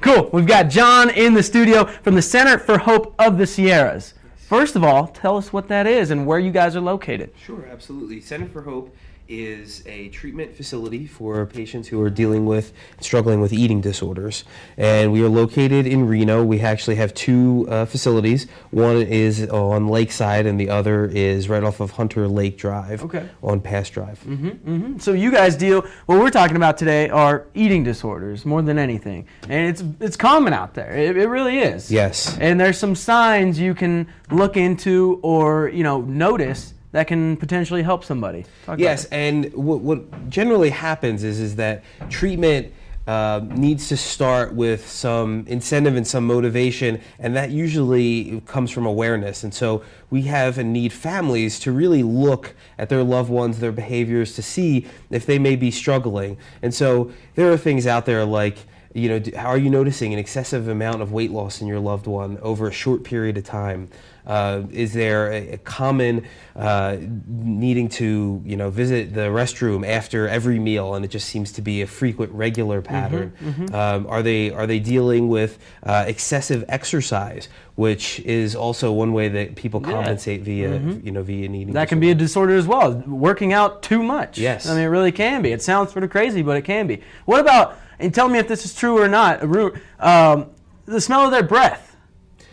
Cool. We've got John in the studio from the Center for Hope of the Sierras. First of all, tell us what that is and where you guys are located. Sure, absolutely. Center for Hope is a treatment facility for patients who are dealing with, struggling with eating disorders. And we are located in Reno. We actually have two facilities. One is on Lakeside and the other is right off of Hunter Lake Drive on Pass Drive. So you guys deal, what we're talking about today are eating disorders more than anything. And it's common out there. It really is. Yes. And there's some signs you can look into or, notice that can potentially help somebody. Yes, and what generally happens is that treatment needs to start with some incentive and some motivation, and that usually comes from awareness. And so we have and need families to really look at their loved ones, their behaviors, to see if they may be struggling. And so there are things out there like, are you noticing an excessive amount of weight loss in your loved one over a short period of time? Is there a common needing to visit the restroom after every meal, and it just seems to be a frequent, regular pattern? Are they dealing with excessive exercise, which is also one way that people compensate via via an eating that can be a disorder as well. Working out too much. Yes, I mean, it really can be. It sounds sort of crazy, but it can be. What about, and tell me if this is true or not, the smell of their breath?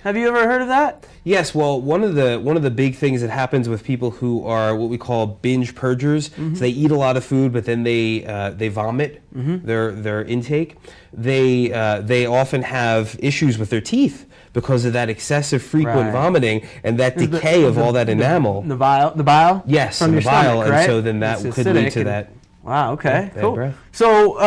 Have you ever heard of that? Yes. Well, one of the big things that happens with people who are what we call binge purgers, so they eat a lot of food, but then they vomit their intake. They often have issues with their teeth because of that excessive frequent vomiting and that decay of all that enamel. The bile. Yes, from your bile, stomach, right? and so then that could lead to that. Wow. Okay. Cool. Breath. So,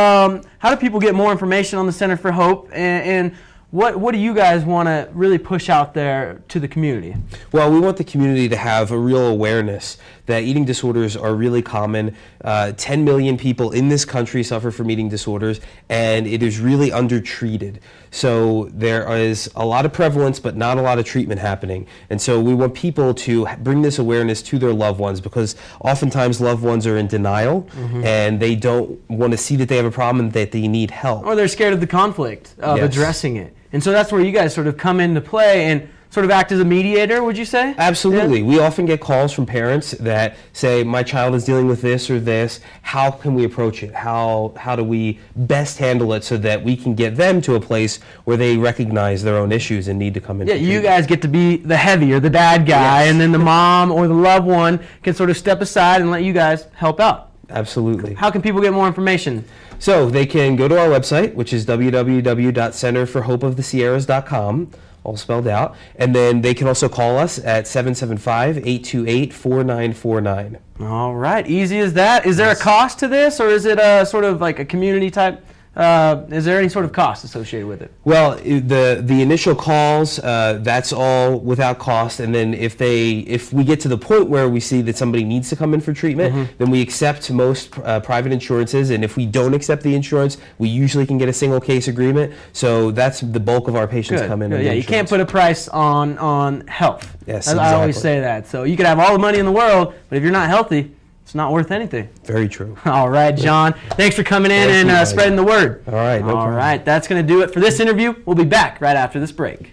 how do people get more information on the Center for Hope, and what do you guys want to really push out there to the community? Well, we want the community to have a real awareness that eating disorders are really common. 10 million people in this country suffer from eating disorders, and it is really undertreated. So there is a lot of prevalence, but not a lot of treatment happening. And so we want people to bring this awareness to their loved ones, because oftentimes loved ones are in denial, and they don't want to see that they have a problem and that they need help. Or they're scared of the conflict of addressing it. And so that's where you guys sort of come into play and sort of act as a mediator, would you say? Absolutely. Yeah. We often get calls from parents that say, my child is dealing with this or this. How can we approach it? How do we best handle it so that we can get them to a place where they recognize their own issues and need to come in? Yeah, you guys get to be the heavy or the bad guy, and then the mom or the loved one can sort of step aside and let you guys help out. Absolutely. How can people get more information? So they can go to our website, which is www.centerforhopeofthesierras.com, all spelled out. And then they can also call us at 775-828-4949. All right. Easy as that. Is there a cost to this, or is it a sort of like a community type? Is there any sort of cost associated with it? Well, the initial calls, that's all without cost, and then if we get to the point where we see that somebody needs to come in for treatment, then we accept most private insurances, and if we don't accept the insurance, we usually can get a single case agreement. So that's the bulk of our patients come in. Yeah, you can't put a price on health. Yes, exactly. I always say that. So you could have all the money in the world, but if you're not healthy, it's not worth anything. Very true. All right, John. Thanks for coming in and spreading the word. All right. No problem. All right. That's going to do it for this interview. We'll be back right after this break.